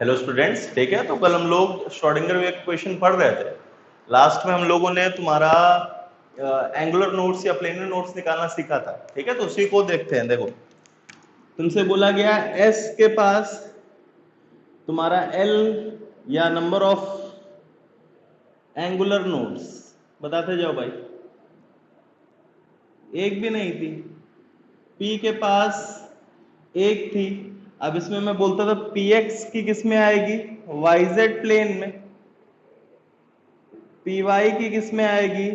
Hello students, ठीक है। तो कल हम लोग श्रोडिंगर वेव क्वेश्चन पढ़ रहे थे। लास्ट में हम लोगों ने तुम्हारा एंगुलर नोट्स या प्लेनर नोट्स निकालना सीखा था, ठीक है। तो उसी को देखते हैं। देखो, तुमसे बोला गया एस के पास तुम्हारा एल या नंबर ऑफ एंगुलर नोट्स बताते जाओ भाई। एक भी नहीं थी। पी के पास एक थी। अब इसमें मैं बोलता था पी एक्स की किस में आएगी, वाईजेड प्लेन में। पी वाई की किस में आएगी,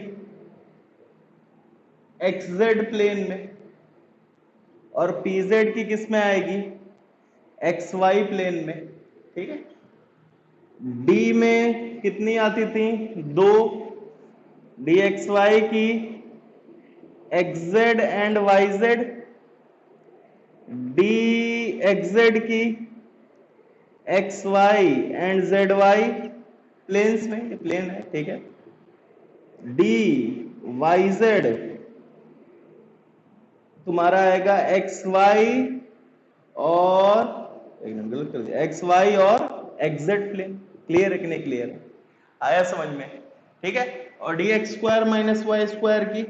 एक्सजेड प्लेन में। और पीजेड की किस में आएगी, एक्स वाई प्लेन में, ठीक है। डी में कितनी आती थी, दो। डी एक्स वाई की x z and y z, d x z की x y and z y planes में, ये प्लेन है, ठीक है। डी वाईजेड तुम्हारा आएगा एक्स वाई और एक मिनट गलत कर दिया, एक्स वाई और एक्सजेड प्लेन। क्लियर है कि नहीं क्लियर है, आया समझ में, ठीक है। और D x square minus Y square की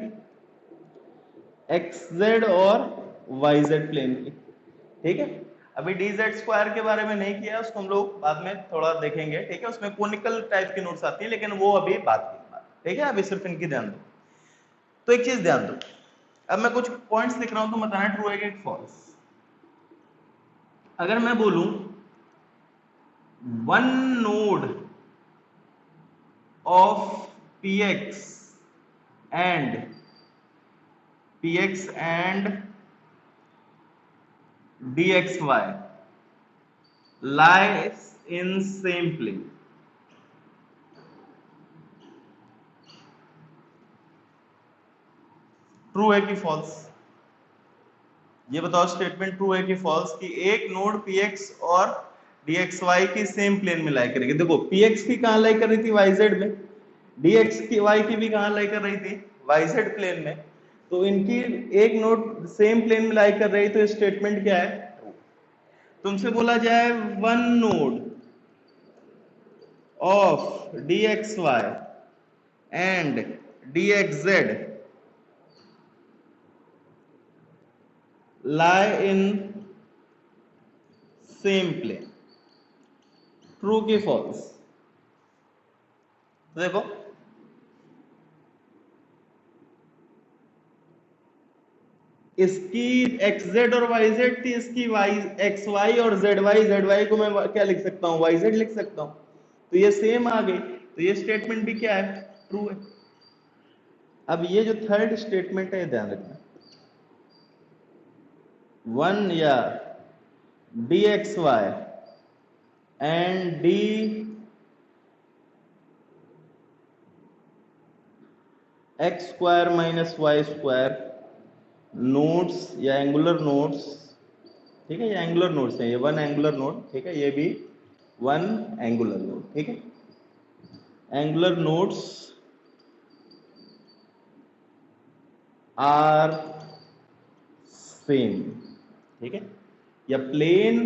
एक्स जेड और वाई जेड प्लेन की, ठीक है। अभी डी जेड स्क्वायर के बारे में नहीं किया, उसको हम लोग बाद में थोड़ा देखेंगे, ठीक है। उसमें कोनिकल टाइप की नोट्स आती है, लेकिन वो अभी बात की बात, ठीक है। अभी सिर्फ इनकी ध्यान दो। तो एक चीज ध्यान दो, अब मैं कुछ पॉइंट्स लिख रहा हूं, तो बताना ट्रू है कि फॉल्स। अगर मैं बोलूं one node of px and dxy lies in same plane, true है कि फॉल्स? ये बताओ, स्टेटमेंट ट्रू है कि फॉल्स कि एक नोड px और dxy की सेम प्लेन में लाई करेगी। देखो, px की कहां लाई कर रही थी, yz में। dx की y की भी कहां लाई कर रही थी, yz प्लेन में। तो इनकी एक नोड सेम प्लेन में लाई कर रही, तो स्टेटमेंट क्या है, तुमसे बोला जाए one node of dxy and dxz lie in same plane, true की फॉल्स? देखो, इसकी xz और yz थी, इसकी xy और zy को मैं क्या लिख सकता हूं, yz लिख सकता हूं। तो ये सेम आ गई, तो ये स्टेटमेंट भी क्या है, ट्रू है। अब ये जो थर्ड स्टेटमेंट है, ध्यान रखना, वन या dxy and dx square minus Y square notes या एंगुलर नोट्स, ठीक है। ये एंगुलर नोट्स है, ये वन एंगुलर नोट, ठीक है। ये भी वन एंगुलर नोट, ठीक है। एंगुलर नोट्स आर सेम, ठीक है। या प्लेन,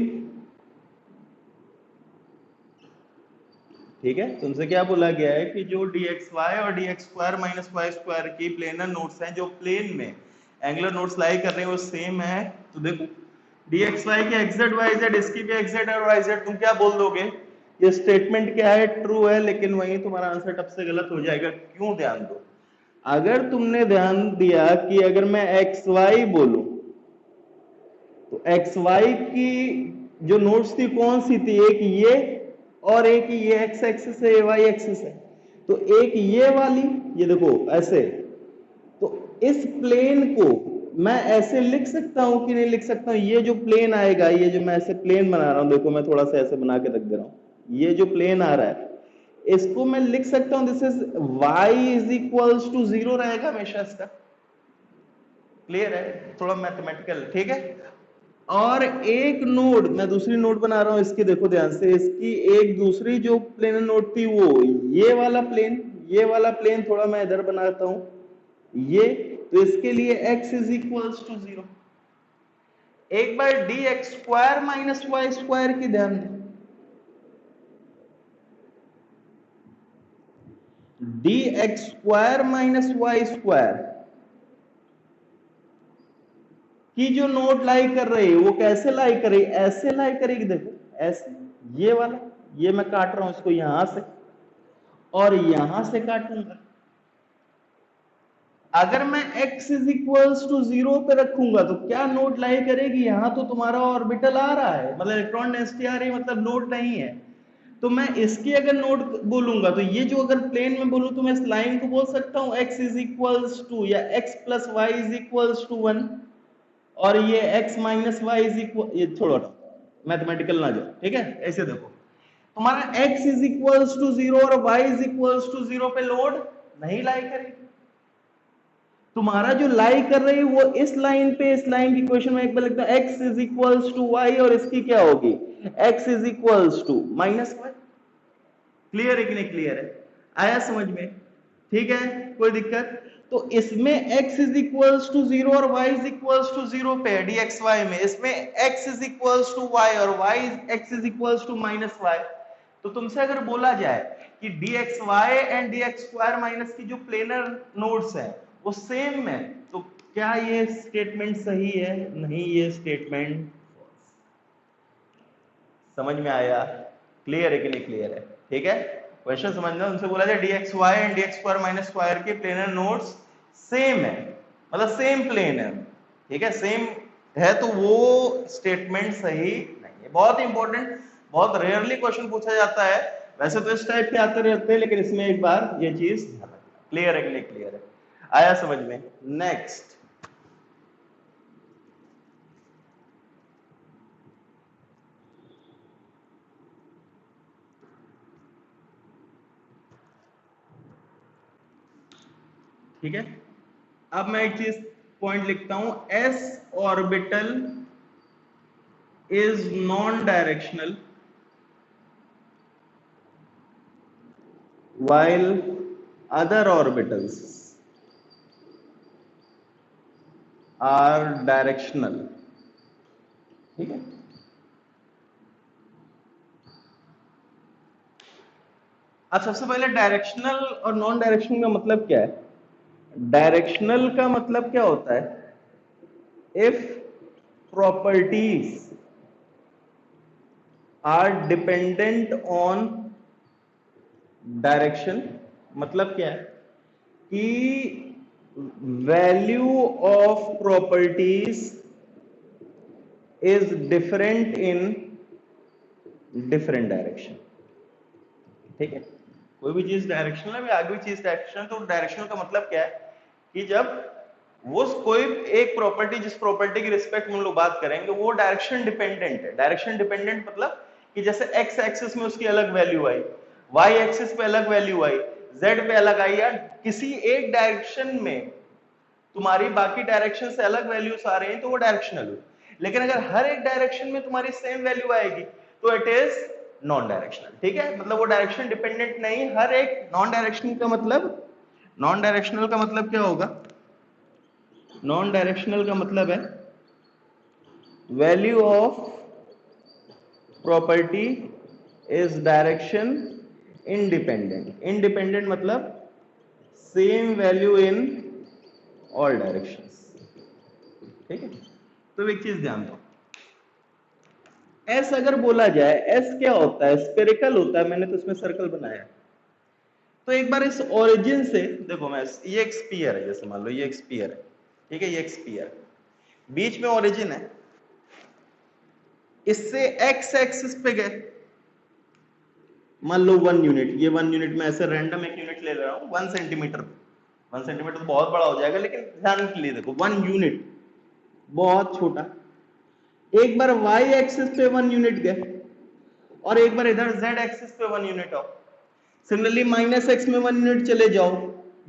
ठीक है। तुमसे क्या बोला गया है कि जो dxy और dx square minus Y square की प्लेनर नोट्स हैं, जो प्लेन में एंगुलर नोट्स लाई कर रहे हैं, वो सेम है। तो देखो, dxy के xz yz, इसकी भी xz और yz, तुम क्या बोल दोगे, ये स्टेटमेंट क्या है, ट्रू है। लेकिन वहीं तुम्हारा आंसर टप से गलत हो जाएगा। क्यों, ध्यान दो। अगर तुमने ध्यान दिया कि अगर मैं xy बोलूं, तो xy की जो नोट्स थी कौन सी थी, एक ये और एक ये एक्स एक्सिस है, ये वाई एक्सिस है। तो एक ये वाली, ये देखो ऐसे, तो इस प्लेन को मैं ऐसे लिख सकता हूं कि नहीं लिख सकता हूं, ये जो प्लेन आएगा, ये जो मैं ऐसे प्लेन बना रहा हूं, देखो मैं थोड़ा सा ऐसे बना के रख दे रहा हूं, ये जो प्लेन आ रहा है, इसको मैं लिख सकता हूं, this is Y is equals to 0 रहेगा हमेशा इसका। क्लियर है, थोड़ा मैथमेटिकल, ठीक है। और एक नोड, मैं दूसरी नोड बना रहा हूं इसकी, देखो ध्यान से, इसकी एक दूसरी जो प्लेन नोड थी, वो ये वाला प्लेन, ये वाला प्लेन थोड़ा मैं इधर बनाता हूं, ये। तो इसके लिए x इज इक्वल्स टू 0। एक बार d x square minus Y square की ध्यान दें, dx² माइनस y² की जो नोट लाई कर रही है वो कैसे लाई कर रही है, ऐसे लाई करेगी, देखो ऐसे, ये वाला, ये मैं काट रहा हूं इसको यहां से और यहां से काटूंगा। अगर मैं x इज इक्वल्स टू 0 पे रखूंगा तो क्या नोट लाई करेगी, यहां तो तुम्हारा ऑर्बिटल आ रहा है, मतलब इलेक्ट्रॉन डेंसिटी आ रही है, मतलब नोट नहीं है। तो मैं इसकी अगर नोट बोलूंगा तो ये जो अगर प्लेन में बोलूं तो मैं इस लाइन को बोल सकता हूं x इज इक्वल्स टू या x plus Y is equals to 1, और ये x minus Y is equal, ये छोड़ो मैथमेटिकल ना जाओ, ठीक है। ऐसे देखो तुम्हारा x इज इक्वल्स टू 0 और y इज इक्वल्स टू 0 पे लोड नहीं लाई करेगी। तुम्हारा जो लाई कर रही है वो इस लाइन पे, इस लाइन की क्वेश्चन में एक बार लिखता हूं x is equals to Y और इसकी क्या होगी x is equals to minus Y. Clear है कि नहीं क्लियर है, आया समझ में, ठीक है, कोई दिक्कत। तो इसमें x इज इक्वल्स टू 0 और y इज इक्वल्स टू 0 पे dxy में, इसमें x is equals to y और y x is equals to minus y। तो तुमसे अगर बोला जाए कि dxy एंड dx² माइनस की जो प्लेनर नोड्स है वो सेम है, तो क्या ये स्टेटमेंट सही है, नहीं ये स्टेटमेंट, समझ में आया, क्लियर है कि नहीं क्लियर है, ठीक है। क्वेश्चन समझना, उनसे बोला जाए dxy and dx² minus square के प्लेनर नोड्स सेम है, मतलब सेम प्लेन है, ठीक है, सेम है, तो वो स्टेटमेंट सही नहीं है। बहुत इंपॉर्टेंट, बहुत रेयरली क्वेश्चन पूछा जाता है, वैसे तो इस टाइप के आते रहते हैं, लेकिन इसमें एक बार ये चीज क्लियर है कि नहीं क्लियर है, आया समझ में। नेक्स्ट, ठीक है। अब मैं एक चीज पॉइंट लिखता हूं, s orbital is non directional while other orbitals are directional, ठीक है। अब सबसे पहले डायरेक्शनल और नॉन डायरेक्शनल का मतलब क्या है। डायरेक्शनल का मतलब क्या होता है, if properties are dependent on direction, मतलब क्या है कि value of properties is different in different direction, ठीक है। कोई भी चीज डायरेक्शनल है, आगे भी चीज डायरेक्शनल, तो डायरेक्शनल का मतलब क्या है कि जब वो कोई एक प्रॉपर्टी, जिस प्रॉपर्टी की रिस्पेक्ट में हम लोग बात करेंगे, वो डायरेक्शन डिपेंडेंट है। डायरेक्शन डिपेंडेंट मतलब कि जैसे एक्स एक्सिस में उसकी अलग वैल्यू आई, वाई एक्सिस पे अलग वैल्यू आई, जेड पे अलग आई, या किसी एक डायरेक्शन में तुम्हारी बाकी डायरेक्शन से अलग वैल्यूज आ रही हैं तो वो डायरेक्शनल हुई। लेकिन अगर हर एक डायरेक्शन में तुम्हारी सेम वैल्यू आएगी तो इट इज नॉन डायरेक्शनल, ठीक है। मतलब वो डायरेक्शन डिपेंडेंट नहीं, हर एक नॉन डायरेक्शनल का मतलब, नॉन डायरेक्शनल का मतलब क्या होगा, नॉन डायरेक्शनल का मतलब है value of property is direction independent. Independent मतलब same value in all directions, ठीक है। तो एक चीज ध्यान दो, एस अगर बोला जाए, एस क्या होता है, स्पेरिकल होता है, मैंने तो इसमें सर्कल बनाया। तो एक बार इस ओरिजिन से देखो, मैं ये एक स्फीयर है, जैसे मान लो ये एक स्फीयर है, ठीक है, ये एक स्फीयर, बीच में ओरिजिन है, इससे एक्स एक्सिस पे गए, मान लो 1 यूनिट, ये 1 यूनिट में ऐसे रैंडम एक यूनिट ले रहा हूं, 1 सेंटीमीटर। 1 सेंटीमीटर तो बहुत बड़ा हो जाएगा, लेकिन ध्यान के लिए देखो 1 यूनिट बहुत छोटा। एक बार y एक्सिस पे 1 यूनिट गए और एक बार इधर z एक्सिस पे 1 यूनिट आओ। सिमिलरली माइनस x में 1 यूनिट चले जाओ,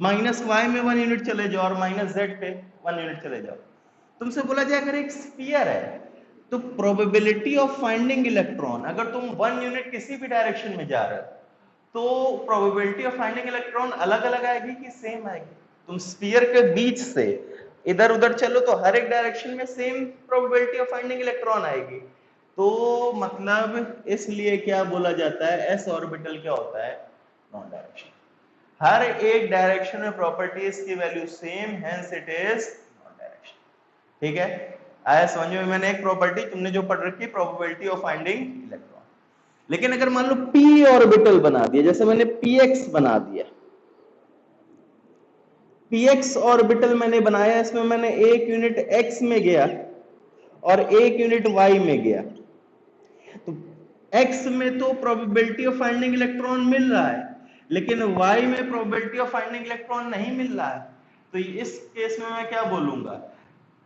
माइनस y में 1 यूनिट चले जाओ, और माइनस z पे 1 यूनिट चले जाओ। तुमसे बोला जाए अगर एक स्फीयर है तो प्रोबेबिलिटी ऑफ फाइंडिंग इलेक्ट्रॉन, अगर तुम 1 यूनिट किसी भी डायरेक्शन में जा रहे हो तो प्रोबेबिलिटी ऑफ फाइंडिंग इलेक्ट्रॉन अलग अलग आएगी कि सेम आएगी। तुम स्फीयर के बीच से इधर उधर चलो तो हर एक डायरेक्शन में same probability of finding electron आएगी। तो मतलब इसलिए क्या बोला जाता है, एस ऑर्बिटल क्या होता है, नॉन डायरेक्शनल। हर एक डायरेक्शन में प्रॉपर्टीज की value same, hence it is non direction. ठीक है, आया समझ में? मैंने एक प्रॉपर्टी तुमने जो पढ़ रखी, प्रोबेबिलिटी ऑफ फाइंडिंग इलेक्ट्रॉन। लेकिन अगर मान लो p ऑर्बिटल बना दिया, जैसे मैंने px बना दिया, px ऑर्बिटल मैंने बनाया, इसमें मैंने एक यूनिट x में गया और एक यूनिट y में गया, तो x में तो प्रोबेबिलिटी ऑफ फाइंडिंग इलेक्ट्रॉन मिल रहा है, लेकिन y में प्रोबेबिलिटी ऑफ फाइंडिंग इलेक्ट्रॉन नहीं मिल रहा है। तो इस केस में मैं क्या बोलूंगा,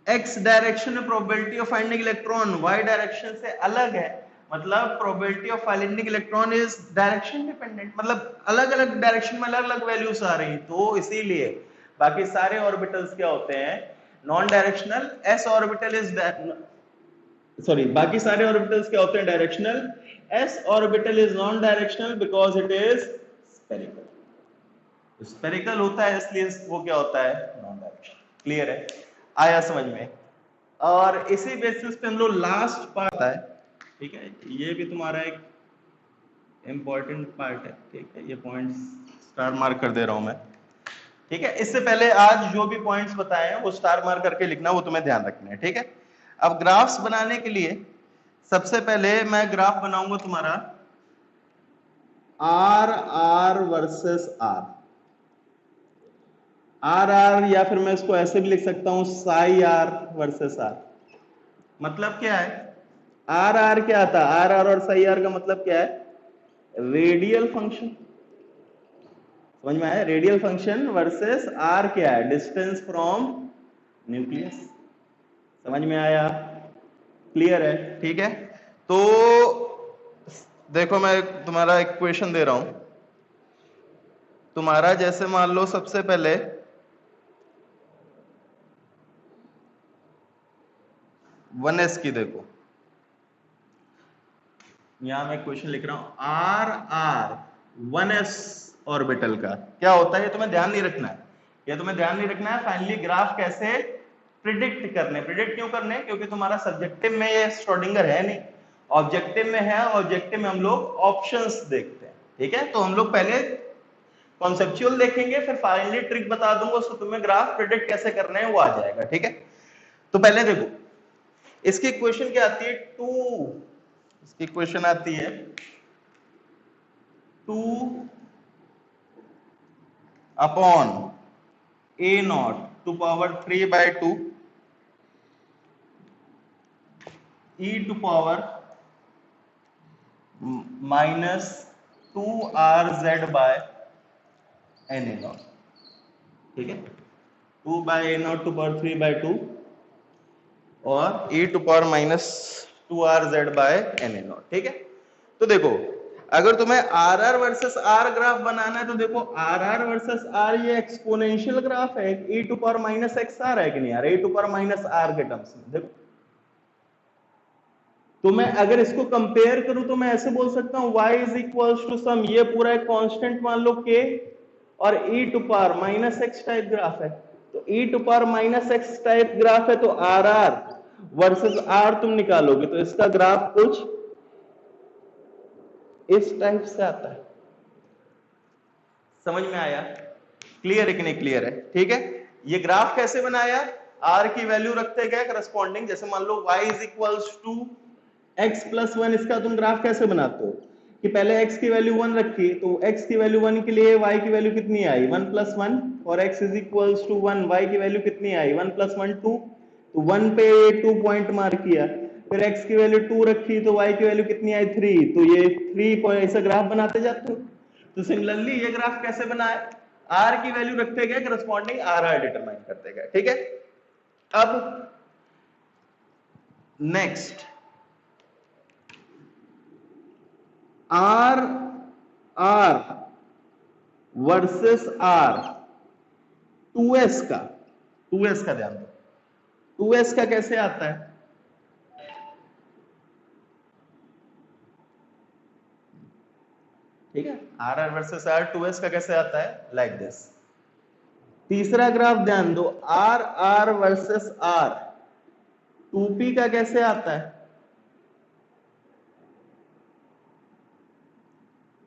x डायरेक्शन में probability of finding electron y direction से अलग है, मतलब probability of finding electron is direction dependent, मतलब अलग अलग डायरेक्शन में अलग अलग वैल्यूज आ रही हैं। तो इसीलिए बाकी सारे ऑर्बिटल्स क्या होते हैं, non directional. s orbital is बाकी सारे ऑर्बिटल्स क्या होते हैं, directional. s orbital is non directional because it is spherical. Spherical होता है इसलिए वो क्या होता है, नॉन डायरेक्शनल। क्लियर है, आया समझ में? और इसी बेसिस पे हम लोग लास्ट पार्ट है, ठीक है, ये भी तुम्हारा एक इंपॉर्टेंट पार्ट है। ठीक है, ये पॉइंट्स स्टार मार्क कर दे रहा हूं मैं। ठीक है, इससे पहले आज जो भी पॉइंट्स बताए हैं वो स्टार मार्क करके लिखना, वो तुम्हें ध्यान रखना है। ठीक है, अब ग्राफ्स बनाने के लिए सबसे पहले मैं ग्राफ बनाऊंगा तुम्हारा R are versus R, R R, या फिर मैं इसको ऐसे भी लिख सकता हूं साई आर वर्सेस आर। मतलब क्या है, आर आर क्या आता है, आर आर और साई आर का मतलब क्या है, रेडियल फंक्शन। समझ में आया, रेडियल फंक्शन वर्सेस आर क्या है, डिस्टेंस फ्रॉम न्यूक्लियस। समझ में आया, क्लियर है? ठीक है, तो देखो मैं तुम्हारा एक क्वेश्चन दे रहा हूं तुम्हारा, जैसे मान लो सबसे पहले वन एस की, देखो यहां मैं क्वेश्चन लिख रहा हूं, R R one S orbital का क्या होता है, ये तुम्हें ध्यान नहीं रखना है, ये तुम्हें ध्यान नहीं रखना है। फाइनली ग्राफ कैसे प्रिडिक्ट करने, प्रिडिक्ट क्यों करने, क्योंकि तुम्हारा सब्जेक्टिव में ये श्रोडिंगर है नहीं, ऑब्जेक्टिव में है। ऑब्जेक्टिव में हम लोग ऑप्शंस देखते हैं। ठीक है, तो हम लोग पहले कॉन्सेप्चुअल देखेंगे, फिर फाइनली ट्रिक बता दूंगा, उसको तुम्हें ग्राफ प्रिडिक्ट कैसे करना है वो आ जाएगा। ठीक है, तो पहले देखो इसकी क्वेश्चन क्या आती है, इसकी क्वेश्चन आती है 2 upon a naught to power 3/2 e to power minus 2rz by na naught. ठीक है, 2/a0 टू पावर 3/2 और e to power minus 2rz by na naught. ठीक है, तो देखो अगर तुम्हें r are versus are graph बनाना है, तो देखो आर आर वर्सेस आर ये एक्सपोनेंशियल ग्राफ है, e to power minus x r है कि नहीं यार, e to power minus are के टर्म्स में। देखो तो मैं अगर इसको कंपेयर करूं तो मैं ऐसे बोल सकता हूं y is equals to sum, ये पूरा एक कांस्टेंट मान लो k, और e to power minus X type graph है, तो e to power minus X type graph है, तो आर आर वर्सेस आर तुम निकालोगे तो इसका ग्राफ कुछ इस टाइप से आता है। समझ में आया, क्लियर है कि नहीं क्लियर है? ठीक है, ये ग्राफ कैसे बनाया, r की वैल्यू रखते गए करस्पॉन्डिंग, जैसे मान लो y is equals to x plus 1, इसका तुम ग्राफ कैसे बनाते हो कि पहले x की वैल्यू 1 रखी, तो x की वैल्यू 1 के लिए y की वैल्यू कितनी आई, 1 प्लस 1, और x is equals to 1, y की वैल्यू कितनी आई, 1 प्लस 1 2, तो 1 पे 2 पॉइंट मार्क किया, फिर x की वैल्यू 2 रखी तो y की वैल्यू कितनी आई 3, तो ये 3 पॉइंट ऐसा ग्राफ बनाते जाते हो। तो सिमिलरली ये ग्राफ कैसे बनाए, r की वैल्यू रखते गए करस्पॉन्डिंग आर आर डिटरमाइन करते गए। ठीक है, अब next R are versus R 2s का, 2s का ध्यान दो, 2s का कैसे आता है, ठीक है, are are versus R 2s का कैसे आता है, लाइक दिस। तीसरा ग्राफ ध्यान दो, are are versus are 2p का कैसे आता है,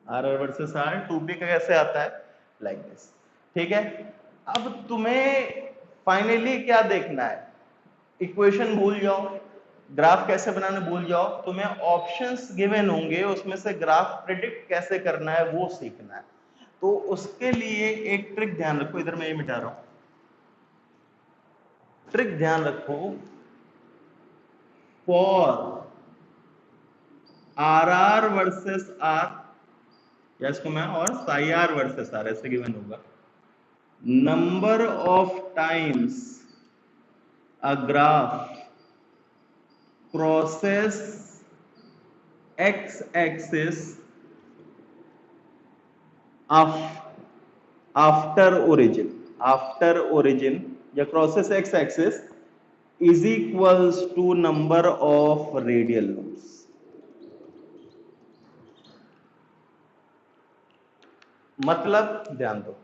are are versus are 2p का कैसे आता है, लाइक दिस, ठीक है। अब तुम्हें फाइनली क्या देखना है, इक्वेशन भूल जाओ, ग्राफ कैसे बनाना भूल जाओ, तुम्हें ऑप्शंस गिवन होंगे, उसमें से ग्राफ प्रेडिक्ट कैसे करना है वो सीखना है। तो उसके लिए एक ट्रिक ध्यान रखो, इधर मैं ये मिटा रहा हूं, ट्रिक ध्यान रखो, फॉर आर वर्सेस आर, या इसको मैं और साई आर वर्सेस आर ऐसे गिवन होगा, number of times a graph crosses x axis after origin या crosses x axis is equals to number of radial nodes. मतलब ध्यान दो,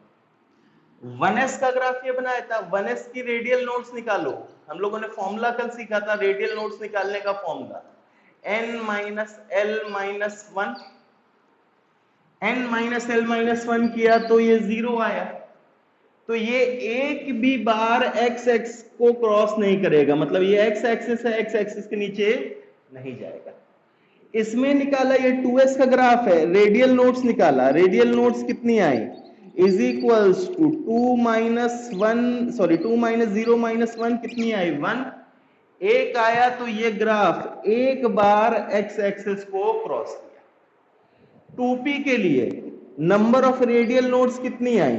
1s का ग्राफ ये बनाया था, 1s की रेडियल नोड्स निकालो, हम लोगों ने फॉर्मूला कल सीखा था रेडियल नोड्स निकालने का, formula n minus l minus 1, n minus l minus 1 किया तो ये 0 आया, तो ये एक भी बार x एक्स को क्रॉस नहीं करेगा, मतलब ये x एक्सिस है, x एक्सिस के नीचे नहीं जाएगा। इसमें निकाला ये 2s का ग्राफ है, रेडियल नोड्स निकाला, रेडियल नोड्स कितनी आई, is equals to 2 minus 0 minus 1 कितनी आई, 1, एक आया, तो ये ग्राफ एक बार x एक्सिस को क्रॉस किया। 2p के लिए नंबर ऑफ रेडियल नोड्स कितनी आई,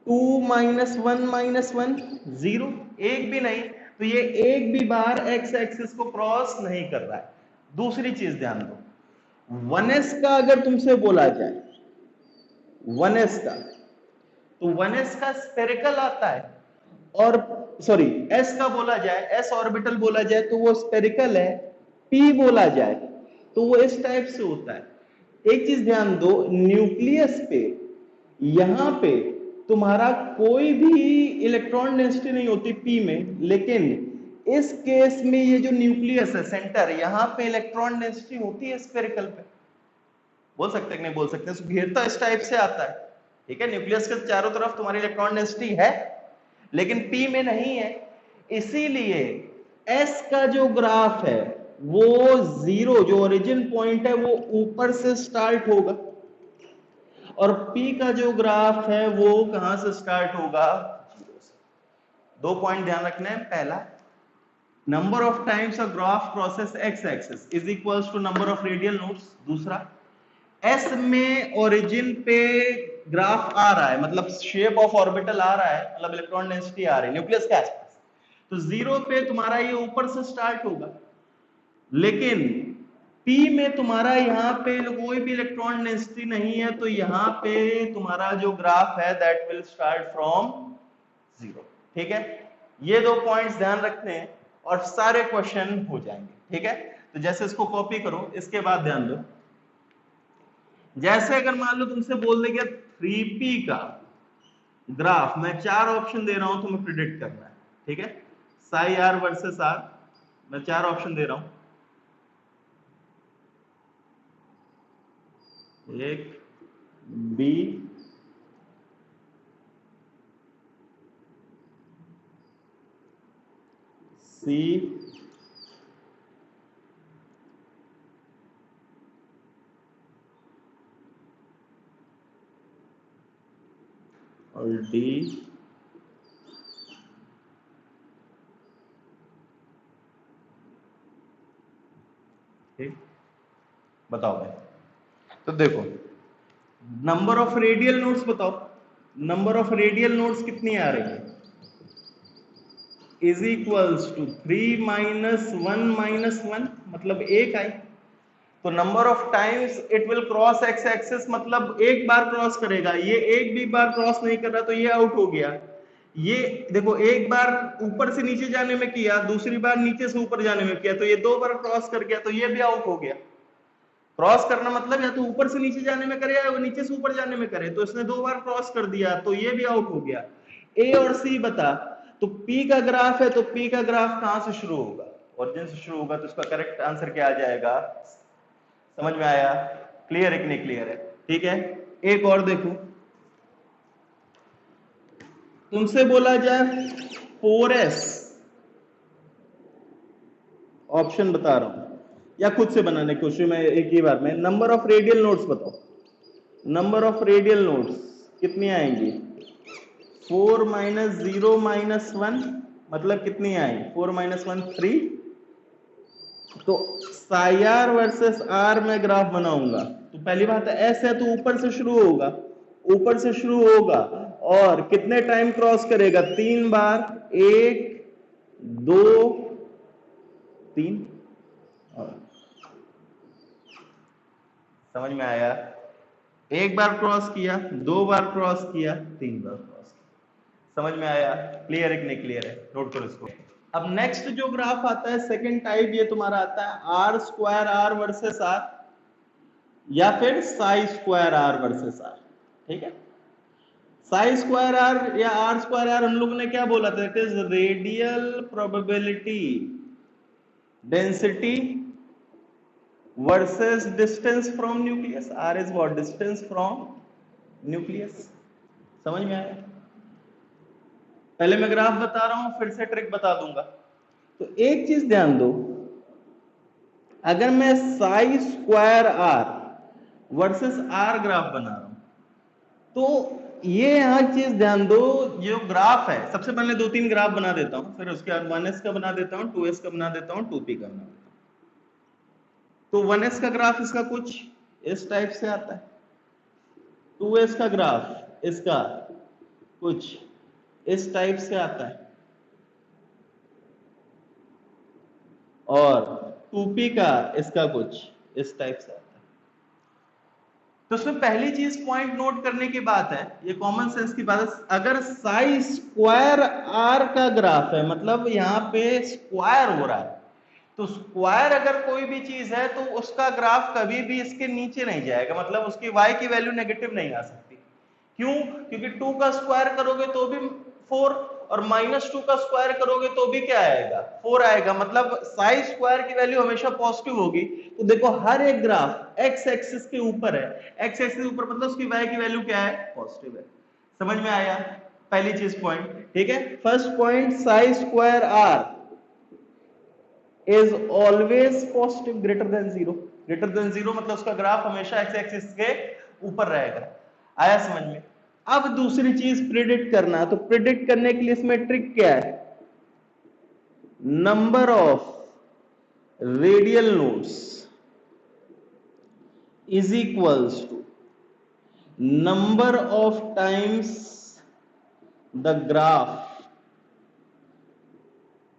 2 माइनस 1 माइनस 1 0, एक भी नहीं, तो ये एक भी बार x एक्सिस को क्रॉस नहीं कर रहा है। दूसरी चीज ध्यान दो, 1s का अगर तुमसे बोला जाए, 1s का, तो 1s का स्फेरिकल आता है, और सॉरी s का बोला जाए, s ऑर्बिटल बोला जाए तो वो स्फेरिकल है, p बोला जाए तो वो इस टाइप से होता है। एक चीज ध्यान दो, न्यूक्लियस पे यहां पे तुम्हारा कोई भी इलेक्ट्रॉन डेंसिटी नहीं होती p में, लेकिन इस केस में ये जो न्यूक्लियस है सेंटर, यहां पे इलेक्ट्रॉन डेंसिटी होती है स्फेरिकल पे। बोल सकते हैं नहीं बोल सकते, घेरता इस टाइप से आता है, ठीक है, न्यूक्लियस के चारों तरफ तुम्हारी इलेक्ट्रॉन डेंसिटी है, लेकिन p में नहीं है, इसीलिए s का जो ग्राफ है वो 0, जो ओरिजिन पॉइंट है वो ऊपर से स्टार्ट होगा, और p का जो ग्राफ है वो कहां से स्टार्ट होगा, 0 से। दो पॉइंट ध्यान रखना है, पहला number of times a graph crosses x axis is equals to number of radial nodes, दूसरा s में ओरिजिन पे ग्राफ आ रहा है, मतलब शेप ऑफ ऑर्बिटल आ रहा है, मतलब इलेक्ट्रॉन डेंसिटी आ रही है न्यूक्लियस के आसपास, तो 0 पे तुम्हारा ये ऊपर से स्टार्ट होगा, लेकिन p में तुम्हारा यहाँ पे कोई भी इलेक्ट्रॉन डेंसिटी नहीं है, तो यहाँ पे तुम्हारा जो ग्राफ है दैट विल स्टार्ट फ्रॉम 0, ठीक है। ये दो पॉइंट्स ध्यान रखते हैं और सारे क्वेश्चन हो जाएंगे, ठीक है। तो जैसे इसको कॉपी करो, इसके बाद ध्यान दो, जैसे अगर मान लो तुमसे बोल दे गया 3p का ग्राफ, मैं 4 ऑप्शन दे रहा हूं, तुम्हें प्रिडिक्ट करना है, ठीक है, साई आर वर्सेस आर, मैं 4 ऑप्शन दे रहा हूं, 1 b सी और डी, ठीक, बताओ भाई। तो देखो नंबर ऑफ रेडियल नोड्स बताओ, नंबर ऑफ रेडियल नोड्स कितनी आ रही है, is equals to 3 minus 1 minus 1, मतलब एक आई, तो number of times it will cross X axis, मतलब एक बार क्रॉस करेगा, ये एक भी बार क्रॉस नहीं कर रहा, तो ये आउट हो गया। ये देखो एक बार ऊपर से नीचे जाने में किया, दूसरी बार नीचे से ऊपर जाने में किया, तो ये 2 बार क्रॉस कर गया, तो ये भी आउट हो गया। क्रॉस करना मतलब या तो ऊपर से नीचे जाने में करे या नीचे से ऊपर जाने में करे, तो इसने 2 बार क्रॉस कर दिया, तो ये भी आउट हो गया। ए और सी बता, तो पी का ग्राफ है, तो पी का ग्राफ कहां से शुरू होगा, ओरिजिन से शुरू होगा, तो इसका करेक्ट आंसर क्या आ जाएगा, समझ में आया, क्लियर है कि नहीं क्लियर है, ठीक है। एक और देखो, तुमसे बोला जाए 4s, ऑप्शन बता रहा हूं या खुद से बनाने की कोशिश में एक ही बार में, नंबर ऑफ रेडियल नोड्स बताओ, नंबर ऑफ रेडियल नोड्स कितनी आएंगी? 4 माइनस 0 माइनस 1 मतलब कितनी आई? 4 माइनस 1 3। तो साई आर वर्सेस आर में ग्राफ बनाऊंगा तो पहली बात है एस है तो ऊपर से शुरू होगा, ऊपर से शुरू होगा और कितने टाइम क्रॉस करेगा? 3 बार, 1 2 3। समझ में आया? एक बार क्रॉस किया, 2 बार क्रॉस किया, 3 बार क्रॉस किया। समझ में आया? क्लियर है कि नहीं क्लियर है? नोट करो इसको। अब नेक्स्ट जो ग्राफ आता है सेकंड टाइप, ये तुम्हारा आता है R square R versus R या फिर psi square R versus R. ठीक है, साई स्क्वायर आर या आर स्क्वायर आर हम लोगों ने क्या बोला था? It is radial probability density versus distance from nucleus. R is what? Distance from nucleus. समझ में आया? पहले मैं ग्राफ बता रहा हूं, फिर से ट्रिक बता दूंगा। तो एक चीज ध्यान दो, अगर मैं psi square R versus are graph बना रहा हूं तो ये यहां चीज ध्यान दो, जो ग्राफ है सबसे पहले 2-3 ग्राफ बना देता हूं, फिर उसके बाद 1s का बना देता हूं, 2s का बना देता हूं, 2p का बना देता हूं। तो 1s का ग्राफ इसका कुछ इस टाइप से आता है, 2s का ग्राफ इसका कुछ इस टाइप से आता है और 2p का इसका कुछ इस टाइप से आता है। तो उसमें पहली चीज पॉइंट नोट करने की बात है, ये कॉमन सेंस की बात है, अगर साई स्क्वायर आर का ग्राफ है मतलब यहां पे स्क्वायर हो रहा है, तो स्क्वायर अगर कोई भी चीज है तो उसका ग्राफ कभी भी इसके नीचे नहीं जाएगा, मतलब उसकी y की वैल्यू नेगेटिव नहीं आ सकती। क्यों? क्योंकि 2 का स्क्वायर करोगे तो भी 4 और -2 का स्क्वायर करोगे तो भी क्या आएगा? 4 आएगा, मतलब साई स्क्वायर की वैल्यू हमेशा पॉजिटिव होगी। तो देखो हर एक ग्राफ x एक्सिस के ऊपर है, x एक्सिस के ऊपर मतलब उसकी y की वैल्यू क्या है? पॉजिटिव है। समझ में आया? पहली चीज पॉइंट। ठीक है, first point, Sai square r is always positive greater than 0। Greater than 0 मतलब उसका ग्राफ हमेशा x एक्सिस के ऊपर रहेगा। आया समझ में? अब दूसरी चीज प्रिडिक्ट करना, तो प्रिडिक्ट करने के लिए इसमें ट्रिक क्या है? Number of radial nodes is equals to number of times the graph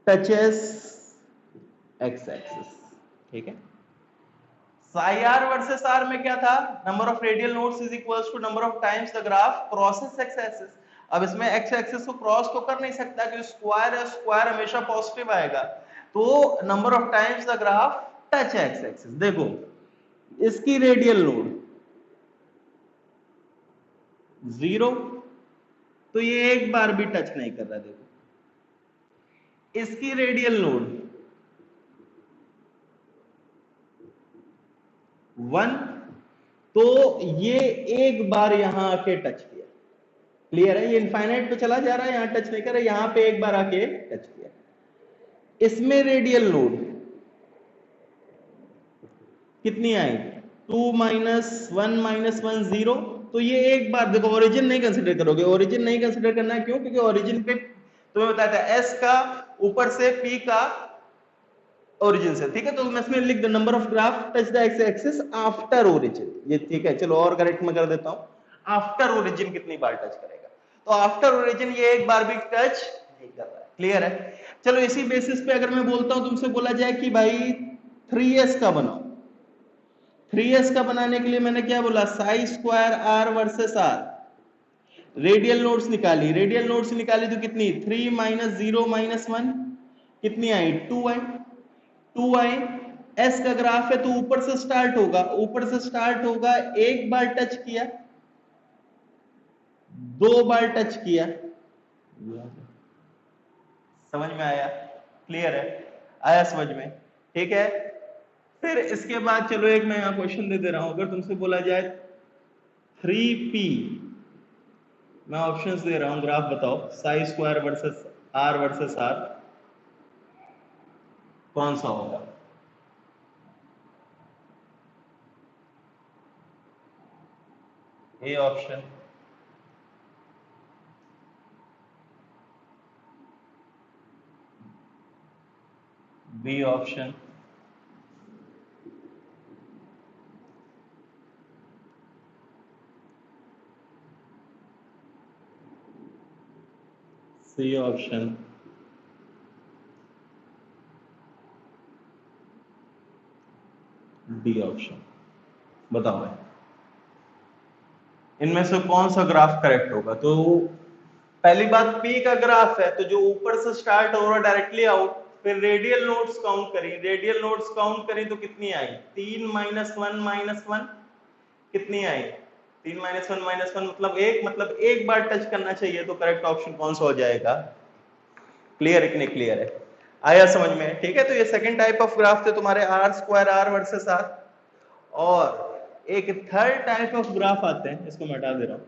touches X axis. ठीक है, साई आर वर्सेस आर में क्या था? Number of radial nodes is equals to number of times the graph crosses x axis. अब इसमें x axis को cross तो कर नहीं सकता क्योंकि स्क्वायर है, स्क्वायर हमेशा पॉजिटिव आएगा, तो number of times the graph touch x axis. देखो इसकी रेडियल नोड 0 तो ये एक बार भी टच नहीं कर रहा। देखो इसकी रेडियल नोड 1 तो ये एक बार यहां आके टच किया। क्लियर है? ये इनफाइनाइट पे चला जा रहा है, यहां टच नहीं कर रहा, यहां पे एक बार आके टच किया। इसमें रेडियल नोड कितनी आई? 2 माइनस 1 माइनस 1 0। तो ये एक बार, देखो ओरिजिन नहीं कंसिडर करोगे, ओरिजिन नहीं कंसिडर करना है। क्यों? क्योंकि ओरिजिन पे तुम्हें बताया था एस का ऊपर से पी का ओरिजिन से। ठीक है, तो मैं इसमें लिख दो number of graph touch the x axis after origin. ये ठीक है, चलो और करेक्ट में कर देता हूं, आफ्टर ओरिजिन कितनी बार टच करेगा? तो आफ्टर ओरिजिन ये एक बार भी टच नहीं कर रहा है। क्लियर है? चलो इसी बेसिस पे अगर मैं बोलता हूं, तुमसे बोला जाए कि भाई 3s का बनाओ, 3s का बनाने के लिए मैंने क्या बोला? Psi square R versus R, radial nodes निकाली, रेडियल नोड्स निकाली तो कितनी? 3 माइनस 0 माइनस 1 कितनी आई? 2 आई। 2 आई। एस का ग्राफ है तो ऊपर से स्टार्ट होगा, ऊपर से स्टार्ट होगा, एक बार टच किया, 2 बार टच किया। समझ में आया? क्लियर है? आया समझ में? ठीक है, फिर इसके बाद चलो एक मैं यहां क्वेश्चन दे दे रहा हूं, अगर तुमसे बोला जाए 3p, मैं ऑप्शंस दे रहा हूं, ग्राफ बताओ, साई स्क्वायर वर्सेस आर कौन सा होगा? A option, B option, C option, D option. बताओ भाई, इनमें से कौन सा ग्राफ करेक्ट होगा? तो पहली बात, पी का ग्राफ है तो जो ऊपर से स्टार्ट हो रहा डायरेक्टली आउट, फिर रेडियल नोड्स काउंट करी, रेडियल नोड्स काउंट करी तो कितनी आई? 3 -1 -1 कितनी आई? 3 -1 मतलब एक बार टच करना चाहिए, तो करेक्ट ऑप्शन कौन सा हो जाएगा? क्लियर है कि नहीं क्लियर है? आया समझ में? ठीक है, तो ये सेकंड टाइप ऑफ ग्राफ थे तुम्हारे R square R versus R. और एक थर्ड टाइप ऑफ ग्राफ आते हैं, इसको मैं हटा दे रहा हूं।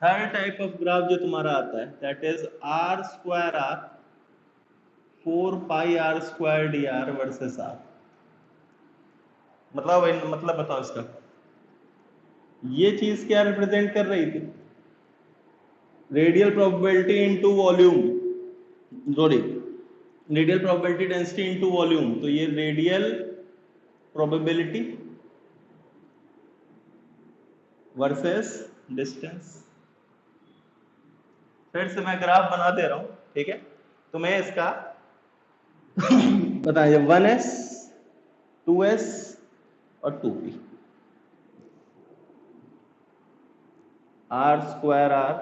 थर्ड टाइप ऑफ ग्राफ जो तुम्हारा आता है that is R square R 4 pi R square D R versus R. मतलब बताओ इसका, ये चीज क्या रिप्रेजेंट कर रही थी? Radial probability into volume, sorry, radial probability density into volume. तो ये रेडियल प्रोबेबिलिटी वर्सेस डिस्टेंस। फिर से मैं ग्राफ बना दे रहा हूं, ठीक है? तो मैं इसका बताइए 1s 2s और 2p, R square R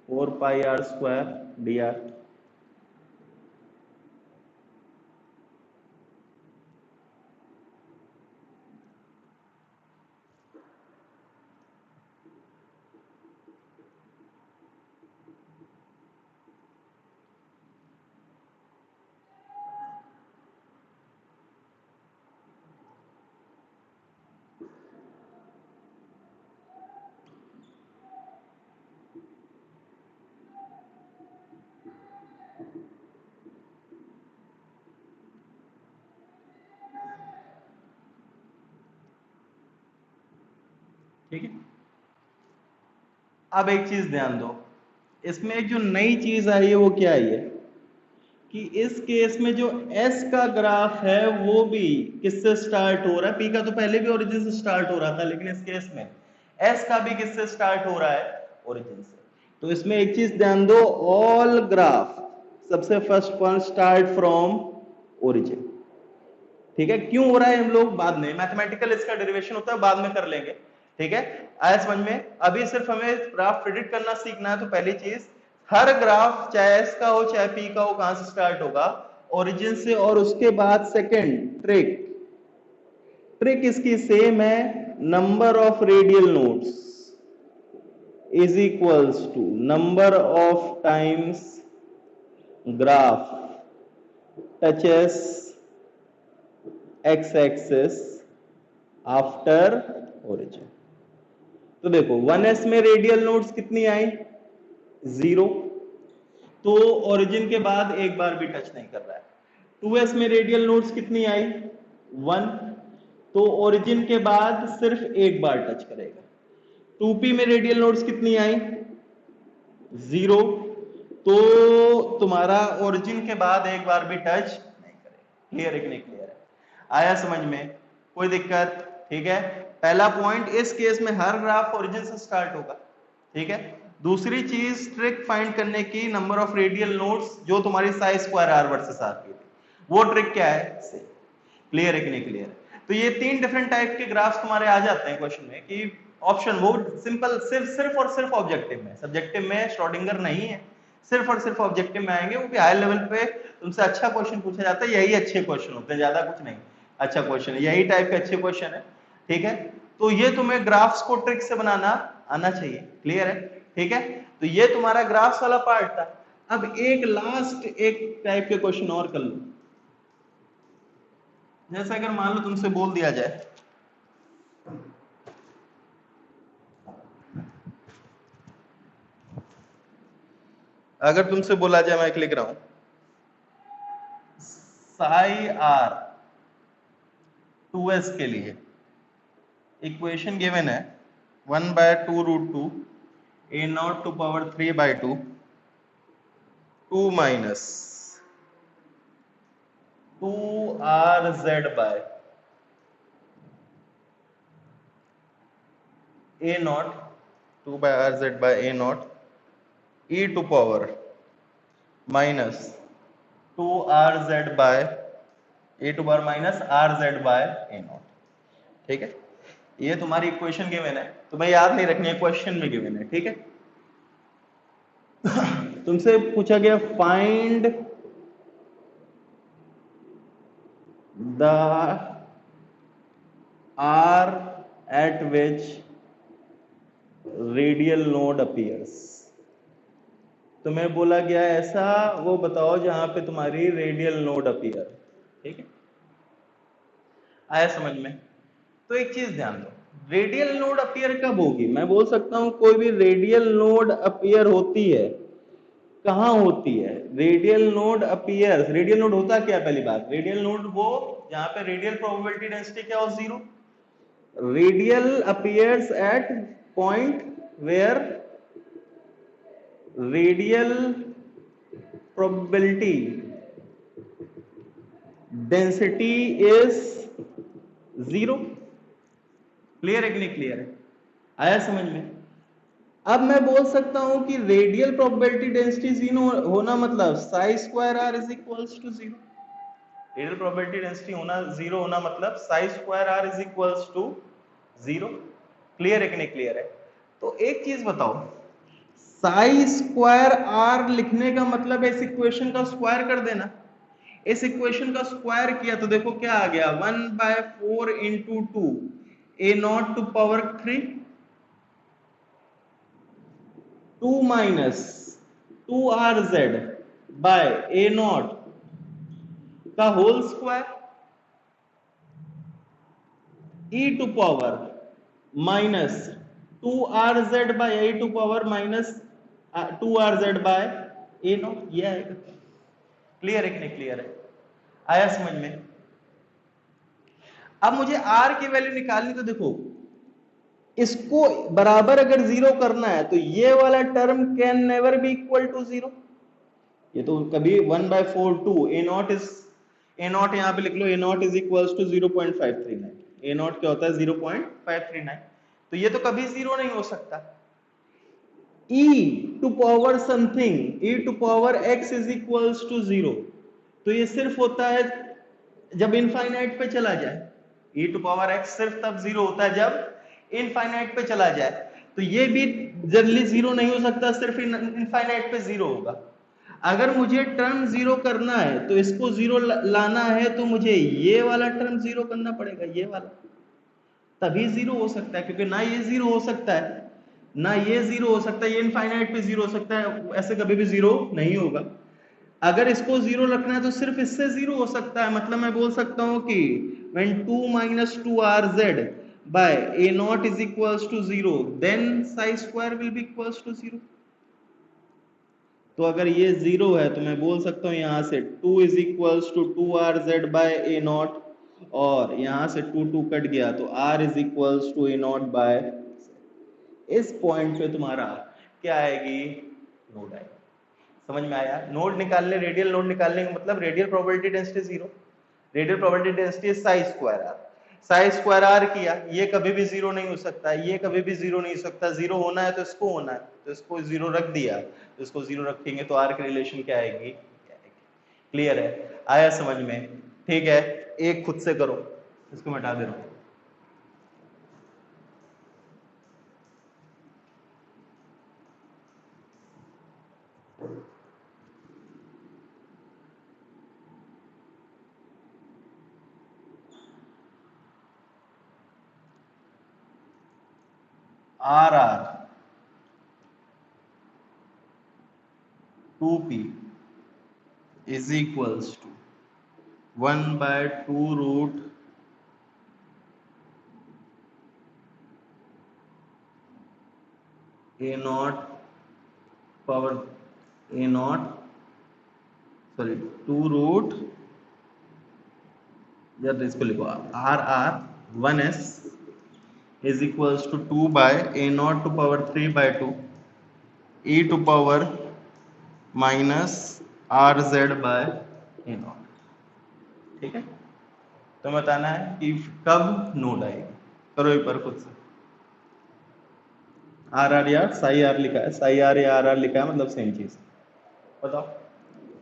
4 pi R square D R. ठीक है, अब एक चीज ध्यान दो, इसमें एक जो नई चीज आई है वो क्या आई है कि इस केस में जो s का ग्राफ है वो भी किससे स्टार्ट हो रहा है? p का तो पहले भी ओरिजिन से स्टार्ट हो रहा था, लेकिन इस केस में s का भी किससे स्टार्ट हो रहा है? ओरिजिन से। तो इसमें एक चीज ध्यान दो, ऑल ग्राफ सबसे first point start from origin. ठीक है, क्यों हो रहा है हम लोग बाद में, मैथमेटिकल इसका डेरिवेशन होता है, बाद में कर लेंगे। ठीक है, आया समझ में? अभी सिर्फ हमें ग्राफ प्रेडिक्ट करना सीखना है। तो पहली चीज, हर ग्राफ चाहे एस का हो चाहे पी का हो, कहां से स्टार्ट होगा? ओरिजिन से। और उसके बाद सेकंड ट्रिक इसकी सेम है, number of radial nodes is equals to number of times graph touches X axis after origin. तो देखो 1s में रेडियल नोड्स कितनी आई? 0, तो ओरिजिन के बाद एक बार भी टच नहीं कर रहा है। 2s में रेडियल नोड्स कितनी आई? 1, तो ओरिजिन के बाद सिर्फ एक बार टच करेगा। 2p में रेडियल नोड्स कितनी आई? 0, तो तुम्हारा ओरिजिन के बाद एक बार भी टच नहीं करेगा। क्लियर है कि नहीं क्लियर है? आया समझ में? कोई दिक्कत? ठीक है, पहला पॉइंट, इस केस में हर ग्राफ ओरिजिन से स्टार्ट होगा। ठीक है, दूसरी चीज ट्रिक फाइंड करने की, नंबर ऑफ रेडियल नोड्स जो तुम्हारी psi square R versus R की थी, वो ट्रिक क्या है? क्लियर है कि नहीं क्लियर है? तो ये 3 डिफरेंट टाइप के ग्राफ्स तुम्हारे आ जाते हैं क्वेश्चन में कि ऑप्शन वो सिंपल सिर्फ और सिर्फ ऑब्जेक्टिव में, सब्जेक्टिव में श्रोडिंगर नहीं है, सिर्फ और सिर्फ ऑब्जेक्टिव में आएंगे। वो भी हाई लेवल पे तुमसे अच्छा क्वेश्चन पूछा जाता है, यही अच्छे क्वेश्चन होते हैं, ज्यादा कुछ नहीं, अच्छा क्वेश्चन है, यही टाइप के अच्छे क्वेश्चन है। ठीक है, तो ये तुम्हें ग्राफ्स को ट्रिक से बनाना आना चाहिए। क्लियर है? ठीक है, तो ये तुम्हारा ग्राफ्स वाला पार्ट था। अब एक लास्ट एक टाइप के क्वेश्चन और कर लो। जैसे अगर मान लो तुमसे बोल दिया जाए अगर तुमसे बोला जाए, मैं लिख रहा हूं साई आर 2s के लिए इक्वेशन गिवन है 1/2√2 a naught to power 3/2 2 minus 2rz by a naught 2/rz by a naught e to power minus 2rz by A to power minus rz by a naught. ठीक है, ये तुम्हारी equation given है, तुम्हें याद नहीं रखनी है, क्वेश्चन में गिवन है। ठीक है, तुमसे पूछा गया find the r at which radial node appears। तुम्हें बोला गया ऐसा वो बताओ जहां पे तुम्हारी रेडियल नोड अपीयर। ठीक है, आया समझ में? तो एक चीज ध्यान दो, रेडियल नोड अपीयर कब होगी? मैं बोल सकता हूं कोई भी रेडियल नोड अपीयर होती है, कहां होती है? Radial node appears, radial node होता क्या? पहली बात, रेडियल नोड वो जहां पे रेडियल प्रोबेबिलिटी डेंसिटी क्या हो, 0। Radial appears at point where radial probability density is 0। Clear है कि नहीं क्लियर है? आया समझ में? अब मैं बोल सकता हूं कि रेडियल प्रोबेबिलिटी डेंसिटी 0 होना मतलब psi square R is equals to 0। Radial probability density होना 0 होना मतलब psi square R is equals to 0। Clear है कि नहीं क्लियर है? तो एक चीज बताओ, साई स्क्वायर आर लिखने का मतलब इस इक्वेशन का स्क्वायर कर देना। इस इक्वेशन का स्क्वायर किया तो देखो क्या आ गया, 1/4 into 2 a naught to power 3 2 minus 2rz by a naught का whole square e to power minus 2rz by A to power minus 2rz by a naught. ये आएगा। क्लियर है कि नहीं क्लियर है? आया समझ में? अब मुझे r की वैल्यू निकालनी, तो देखो इसको बराबर अगर 0 करना है तो ये वाला term can never be equal to 0। ये तो कभी 1/4 2 a naught is, a naught यहां पे लिख लो, a naught is equals to 0.539। A naught क्या होता है? 0.539। तो ये तो कभी 0 नहीं हो सकता। e to power something, e to power x is equals to 0, तो ये सिर्फ होता है जब इनफाइनाइट पे चला जाए। e टू पावर x सिर्फ तब 0 होता है जब इनफाइनाइट पे चला जाए। तो ये भी जनरली 0 नहीं हो सकता, सिर्फ इनफाइनाइट पे 0 होगा। अगर मुझे टर्म 0 करना है तो इसको 0 लाना है तो मुझे ये वाला टर्म 0 करना पड़ेगा, ये वाला, तभी 0 हो सकता है। क्योंकि ना ये 0 हो सकता है ना ये 0 हो सकता है, ये इनफाइनाइट पे 0 हो सकता है, ऐसे कभी भी 0 नहीं होगा। अगर इसको 0 रखना है तो सिर्फ इससे 0 हो सकता है। मतलब मैं बोल सकता हूं कि when 2 minus 2rz by a naught is equals to 0 then psi square will be equals to 0। तो अगर ये 0 है तो मैं बोल सकता हूं यहां से 2 is equals to 2rz by a naught, और यहां से 2 2 कट गया तो r is equals to a naught by, इस पॉइंट पे तुम्हारा क्या आएगी? नोड आएगी। समझ में आया? नोड निकालने, रेडियल नोड निकालने का मतलब radial probability density 0, radial probability density psi square R. Psi square R किया, ये कभी भी 0 नहीं हो सकता, ये कभी भी 0 नहीं हो सकता। 0 होना है तो इसको होना है, तो इसको 0 रख दिया, तो इसको 0 रखेंगे तो आर की रिलेशन क्या आएगी? क्लियर है? आया समझ में? ठीक है, एक खुद से करो, इसको मिटा दे रहा हूं। R R 2p is equals to 1/2 root a naught power a naught, sorry 2 root, या तो इसको लिखो r1s is equals to 2 by a naught to power 3/2 e to power minus rz by a naught। ठीक है, तो बताना है कि कब नोड आएगी। करो एक बार खुद से। आर या साई आर लिखा है, साई आर या आर लिखा है, मतलब सेम चीज। बताओ।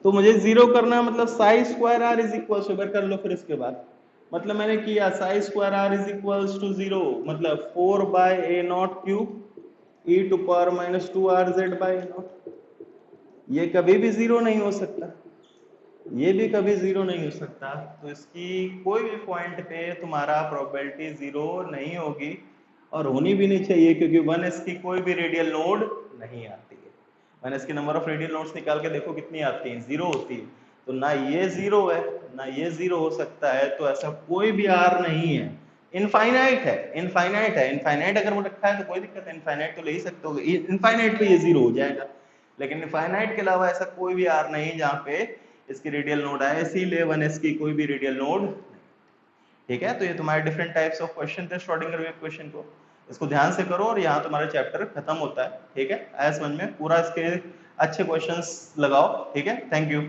तो मुझे जीरो करना है, मतलब psi square R is equal to, कर लो फिर इसके बाद। मतलब मैंने किया psi square R is equals to 0, मतलब 4/a0 cube e to power minus 2rz by a0। ये कभी भी जीरो नहीं हो सकता, ये भी कभी जीरो नहीं हो सकता, तो इसकी कोई भी पॉइंट पे तुम्हारा प्रोबेबिलिटी जीरो नहीं होगी, और होनी भी नहीं चाहिए, क्योंकि 1s की कोई भी रेडियल नोड नहीं आती है। 1s की नंबर ऑफ रेडियल नोड्स निकाल के देखो कितनी आती है, जीरो होती है। तो ना ये जीरो है ना ये जीरो हो सकता है, तो ऐसा कोई भी आर नहीं है। इनफाइनाइट है, इनफाइनाइट है, इनफाइनाइट अगर वो रखा है तो कोई दिक्कत है, इनफाइनाइट तो ले ही सकते हो, इनफाइनाइट पे ये जीरो हो जाएगा। लेकिन इनफाइनाइट के अलावा ऐसा कोई भी आर नहीं जहाँ पे इसकी रेडियल नोड आए, इसीलिए 1s की कोई भी रेडियल नोड। ठीक है, तो ये तुम्हारे डिफरेंट टाइप्स ऑफ क्वेश्चन थे श्रोडिंगर वेव क्वेश्चन को, इसको ध्यान से करो, और यहाँ तुम्हारा चैप्टर खत्म होता है। ठीक है, आया समझ में, पूरा इसके अच्छे क्वेश्चंस लगाओ। ठीक है, थैंक यू।